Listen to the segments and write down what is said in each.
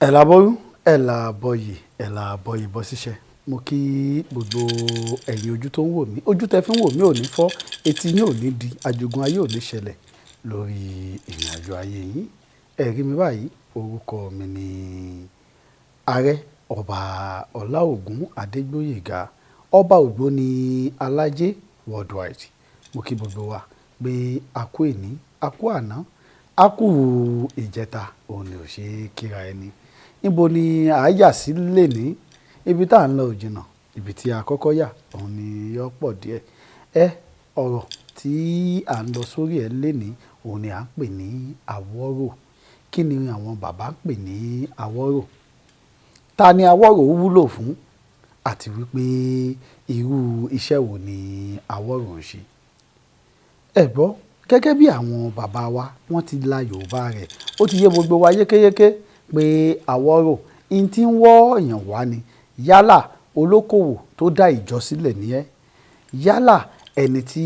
ẹ̀là bọ́rú ẹ̀là bọyì ẹ̀là bọyì bọ́ síṣẹ́. Mo kí gbogbo ẹ̀yin ojú tó ń wò mí, ojú tẹ́ fi ń wò mí ò ní fọ́, etí yín ò ní di, àjogún ayé ò ní ṣẹlẹ̀ lórí ìrìn àjò ayé yín. Ẹ rí mi báyìí, orúkọ mi ni Ààrẹ Ọba Ọláògún Adégbóyèga, ọba Ògbóni Alájé worldwide. Mo kí gbogbo wa pé a kú èní, a kú àná, a kú ìjẹta, òun ni ò ṣe é kíra ẹni. Níbo ni à á yà sí lénìí? Ibi tá à ń lọ ò jìnnà, ibi tí a kọ́kọ́ yà òun ni yó pọ̀ díẹ̀. Ọ̀rọ̀ tí à ń lọ sórí ẹ̀ lénìí òun ni à ń pè ní àwọ́rò. Kí ni àwọn bàbá ń pè ní àwọ́rò? Ta ni àwọ́rò wúlò fún? Àti wípé irú iṣẹ́ wo ni àwọ́rò ń ṣe? Ẹ gbọ́, gẹ́gẹ́ bí àwọn bàbá wa wọ́n ti la Yorùbá rẹ̀, ó ti yé gbogbo wa yékéyéké pé àwọ́rò in tí ń wọ́ èèyàn wá ni. Yálà olókòwò tó dá ìjọ sílẹ̀ ní ẹ́, yálà ẹni tí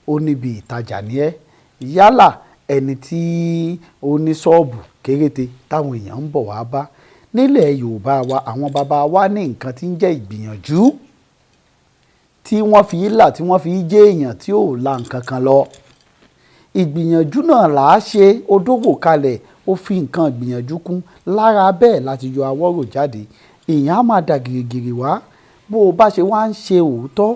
ó níbi ìtajà ní ẹ́, yálà ẹni tí ó ní ṣọ́ọ̀bù kéréte táwọn èèyàn ń bọ̀ wá bá. Nílẹ̀ Yorùbá wa, àwọn bàbá wa ní nǹkan tí ń jẹ́ ìgbìyànjú tí wọ́n fi là, tí wọ́n fi jẹ́ èèyàn tí ò la nǹkan kan lọ. Ìgbìyànjú náà là á ṣe, ó dógò kalẹ̀, ó fi nǹkan ìgbìyànjú kún. Lára bẹ́ẹ̀ láti yọ àwọ́rò jáde. Èèyàn á máa dà gìrìgìrì wá. Bó o bá ṣe wá ń ṣe òótọ́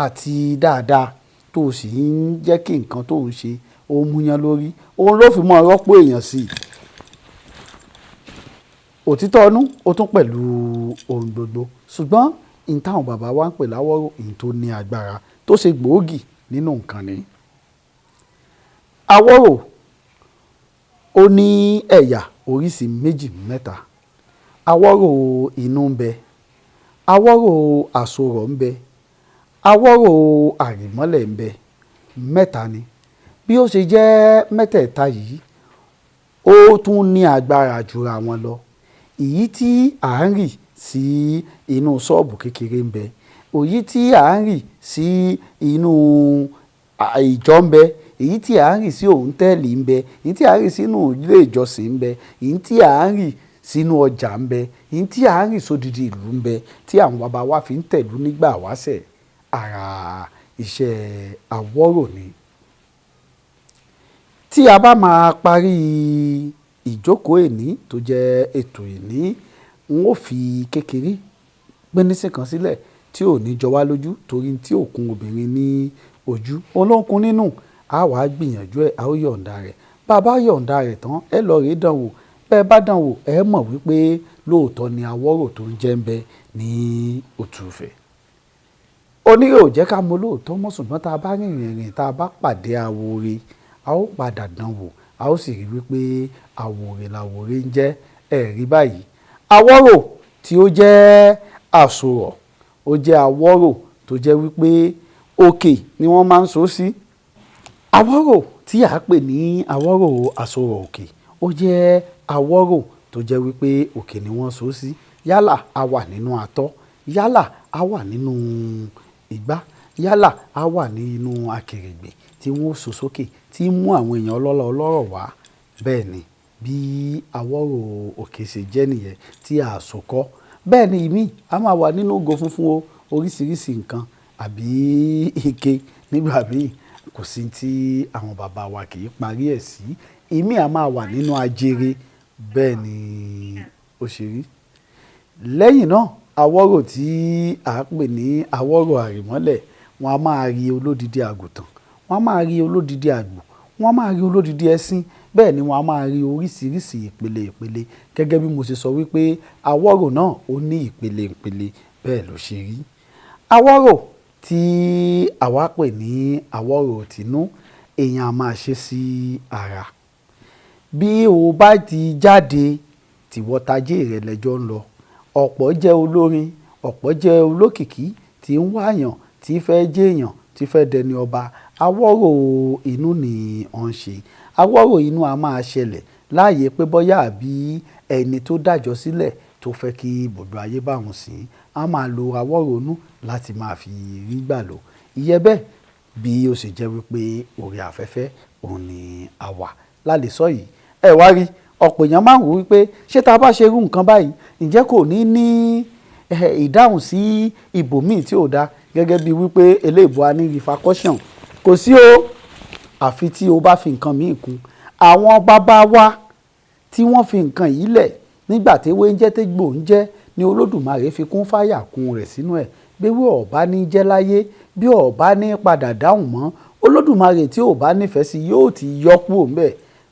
àti dáadáa tó o sì ń jẹ́ kí nǹkan tó ń ṣe ó múyán lórí, òun ló fi mọ́ rọ́pò èèyàn sí i. Òtítọ́ ọnú ó tún pẹ̀lú ohun gbogbo. Ṣùgbọ́n ìyẹn táwọn bàbá wa ń pè láwọ́rò, ìyẹn tó ní agbára tó ṣe gbòógì nínú nǹkan ni. Àwọ́rò ó ní ẹ̀yà oríṣi méjì mẹ́ta. Àwọ́rò inú ń bẹ, àwọ́rò àsorọ̀ ń bẹ, àwọ́rò àrìmọ́lẹ̀ ń bẹ. Mẹ́ta ni. Bí ó ṣe jẹ́ mẹ́tẹ̀ẹ̀ta yìí, ó tún ní agbára jura wọn lọ. Èyí tí à ń rì sí inú ṣọ́ọ̀bù kékeré ń bẹ, èyí tí à ń rì sí inú ìjọ ń bẹ, èyí tí à ń rì sí òǹtẹ́ẹ̀lì ń bẹ, èyí tí à ń rì sínú ilé ìjọsìn ń bẹ, èyí tí à ń rì sínú ọjà ń bẹ, èyí tí à ń rì sódìdí ìlú ń bẹ, tí àwọn bàbá wa fi ń tẹ̀lú nígbà wáṣẹ̀. Ara iṣẹ́ àwọ́rò ni. Tí a bá máa parí ìjókòó èní tó jẹ́ ètò èní, n ó fi kékeré pínísìn kan sílẹ̀ tí ò ní jọ wá lójú torí tí ò kún obìnrin ní ojú. Olókun nínú, a wàá gbìyànjú ẹ̀, a ó yọ̀ǹda rẹ̀. Bá a bá yọ̀ǹda rẹ̀ tán, ẹ lọ rèé dánwò. Bẹ́ẹ̀ bá dánwò, ẹ mọ̀ wípé lóòótọ́ ni àwọ́rò tó ń jẹ́ ń bẹ ní òtúfẹ̀. Onírè ò jẹ́ ká mọ̀ lóòótọ́ mọ́, ṣùgbọ́n tá a bá rìnrìn rìn, tá a bá pàdé awore, a ó padà dánwò, a ó sì rí wípé àwòrè làwòrè ń jẹ́. Rí báyìí. Àwọ́rò tí ó jẹ́ àsorọ̀, ó jẹ́ àwọ́rò tó jẹ́ wípé òkè ni wọ́n máa ń so sí. Àwọ́rò tí a pè ní àwọ́rò àsorọ̀ òkè, ó jẹ́ àwọ́rò tó jẹ́ wípé òkè ni wọ́n so sí. Yálà a wà nínú atọ́, yálà a wà nínú igbá, yálà a wà nínú akèrègbè tí wọ́n so sókè tí mú àwọn èèyàn ọlọ́rọ̀ wá. Bẹ́ẹ̀ ni bí àwọ́rò òkè ṣe jẹ́ nìyẹn tí a so kọ́. Bẹ́ẹ̀ ni ìmí a máa wà nínú ògo funfun o, oríṣiríṣi nǹkan àbí ike nígbà míì, kò sí tí àwọn bàbá wa kì í parí ẹ̀ sí. Ìmí a máa wà nínú ajere. Bẹ́ẹ̀ ni ó ṣe rí. Lẹ́yìn náà, àwọ́rò tí a pè ní àwọ́rò àrìmọ́lẹ̀, wọ́n a máa rí olódìdí àgùntàn, wọ́n a máa rí olódìdí àgbò, wọ́n a máa rí olódìdí ẹṣin. Bẹ́ẹ̀ ni wọ́n a máa rí oríṣiríṣi ìpele ìpele. Gẹ́gẹ́ bí mo ṣe sọ wípé àwọ́rò náà ó ní ìpele ìpele. Bẹ́ẹ̀ ló ṣe rí. Àwọ́rò tí àwa pè ní àwọ́rò tìnú, èèyàn a máa ṣe sí ara. Bí o bá ti jáde, tìwọ́tajé rẹ̀ lẹ́jọ́ ń lọ. Ọ̀pọ̀ jẹ́ olórin, ọ̀pọ̀ jẹ́ olókìkí tí ń wáyàn, tí fẹ́ jẹ́ èèyàn, tí fẹ́ dẹni ọba. Àwọ́rò inú ni ó ń ṣe. Àwọ́rò inú a máa ṣẹlẹ̀ láàyè pé bọ́yá àbí ẹni tó dájọ́ sílẹ̀ tó fẹ́ kí gbogbo ayé bá wọn sìn, a máa lo àwọ́rò inú láti máa fi rí gbà lò. Ìyẹn bẹ́ẹ̀ bí ó ṣe jẹ́ wípé orí afẹ́fẹ́ òun ni a wà lálẹ́ sọ yìí. Ẹ wá rí, ọ̀pọ̀ èèyàn máa ń wò wípé ṣé tá a bá ṣe irú nǹkan báyìí ǹjẹ́ kò ní ìdáhùn sí ibòmíì tí ò dáa, gẹ́gẹ́ bí wípé eléèbó á ní repercussion. Kò sí o, àfi tí o bá fi nǹkan míì kún. Àwọn bàbá wa tí wọ́n fi nǹkan yìí lẹ̀ nígbà tí ewé ń jẹ́ tégbò ń jẹ́ ni Olódùmarè fi kún fáyà kún rẹ̀ sínú ẹ̀. Bí ọ̀bá ní jẹ́ láyé, bí ọ̀bá ní padà dáhùn mọ́, Olódùmarè tí ò bá nífẹ̀ẹ́ sí yóò ti yọ kúrò ńbẹ̀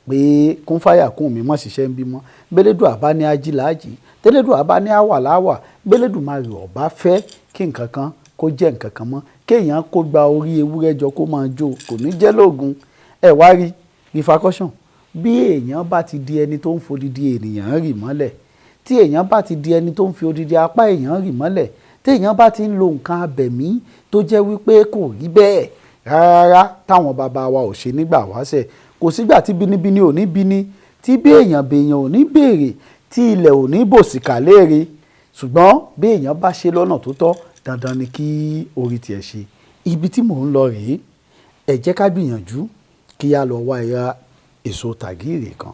pé kún fáyà kún mi mọ́ ṣiṣẹ́ ń bímọ. Bélédùà bá ní ají làájì, télédùà bá ní àwà láwà, Bélédùmarè ọ̀bá fẹ́ kí nǹkan kan kó jẹ́ nǹkan kan mọ́, kéèyàn kó gba orí ewúrẹ́ jọ kó máa jó, kò ní jẹ́ lóògùn. Ẹ wá rí repercussion. Bí èèyàn bá ti di ẹni tó ń fodidi ènìyàn rì mọ́lẹ̀, tí èèyàn bá ti di ẹni tó ń fi odidi apá èèyàn rì mọ́lẹ̀, tí èèyàn bá ti ń lo nǹkan abẹ̀mí tó jẹ́ wípé kò rí bẹ́ẹ̀ rárá táwọn bàbá wa ò ṣe nígbà wáṣẹ̀, kò sígbà tí bínibíni ò ní bíni, tí bí èèyàn bèèyàn ò ní béèrè, tí ilẹ̀ ò ní bòṣìkà léèrè. Ṣùgbọ́n bí èèyàn bá ṣe lọ́nà tó tọ́, dandan ni kí orí tiẹ̀ ṣe. Ibi tí mò ń lọ rèé, ẹ jẹ́ ká gbìyànjú kí a lọ wá ẹ̀yà èso tàgìrì kan.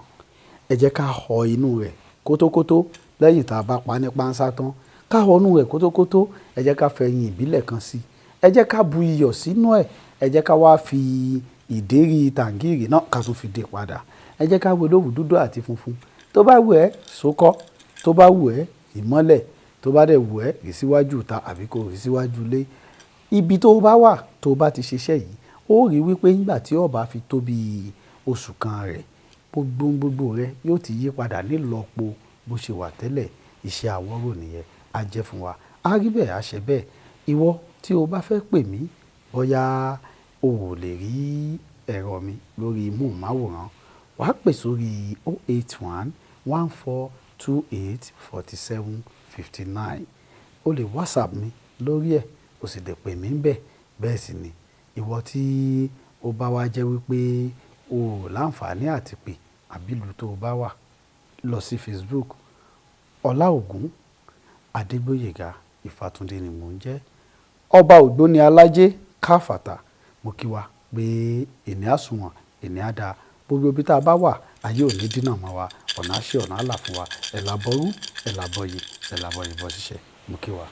Ẹ jẹ́ ká họ inú rẹ̀ kótókótó lẹ́yìn tá a bá pa ní pánsá tán. Ká họ inú rẹ̀ kótókótó, ẹ jẹ́ ká fẹ̀yìn ìbílẹ̀ kan sí. Ẹ jẹ́ ká bu iyọ̀ sínú ẹ̀. Ẹ jẹ́ ká wá fi ìdérí tàgìrì náà ká tún fi dè padà. Ẹ jẹ́ ká wé lówù dúdú àti funfun. Tó bá wù ẹ́ sókọ́, tó bá wù ẹ́ ìmọ́lẹ̀, tó bá dẹ̀ wù ẹ́ rì síwájú ìta àbí kó rì síwájú ilé. Ibi tó bá wà tó bá ti ṣiṣẹ́ yìí, ó rí wípé nígbà tí ó bá fi tó bí oṣù kan rẹ̀, gbogbo rẹ̀ yóò ti yí padà nílọ́po bó ṣe wà tẹ́lẹ̀. Iṣẹ́ àwọ́rò nìyẹn á jẹ́ fún wa. Á rí bẹ́ẹ̀, á ṣe bẹ́ẹ̀. Ìwọ tí o bá fẹ́ pè mí, bóyá o ò lè rí ẹ̀rọ mi lórí móhùnmáwòrán, wàá pè sórí 081 14 28 47 59. O lè WhatsApp mi lórí ẹ̀, o sì lè pè mí ńbẹ̀. Bẹ́ẹ̀ sì ni ìwọ tí ó bá wá jẹ́ wípé o ò láǹfààní àti pè àbí ìlú tó o bá wà, lọ sí Facebook. Ọlá Ògún Adégbóyèga Ìfàtúndé ni mò ń jẹ́. Ọba Ògbóni Alájé káfàtà. Mo kí wa pé èní àsùnwọ̀n, èní àdá. Gbogbo ibi tá a bá wà, ayé ò ní dínà mọ́ wa, ọ̀nà àṣẹ ọ̀nà àlà fún wa. Ẹ̀làbọ̀rú, ẹ̀làbọ̀yè, ẹ̀làbọ̀yè bọ́ ṣiṣẹ́. Mo kí wa.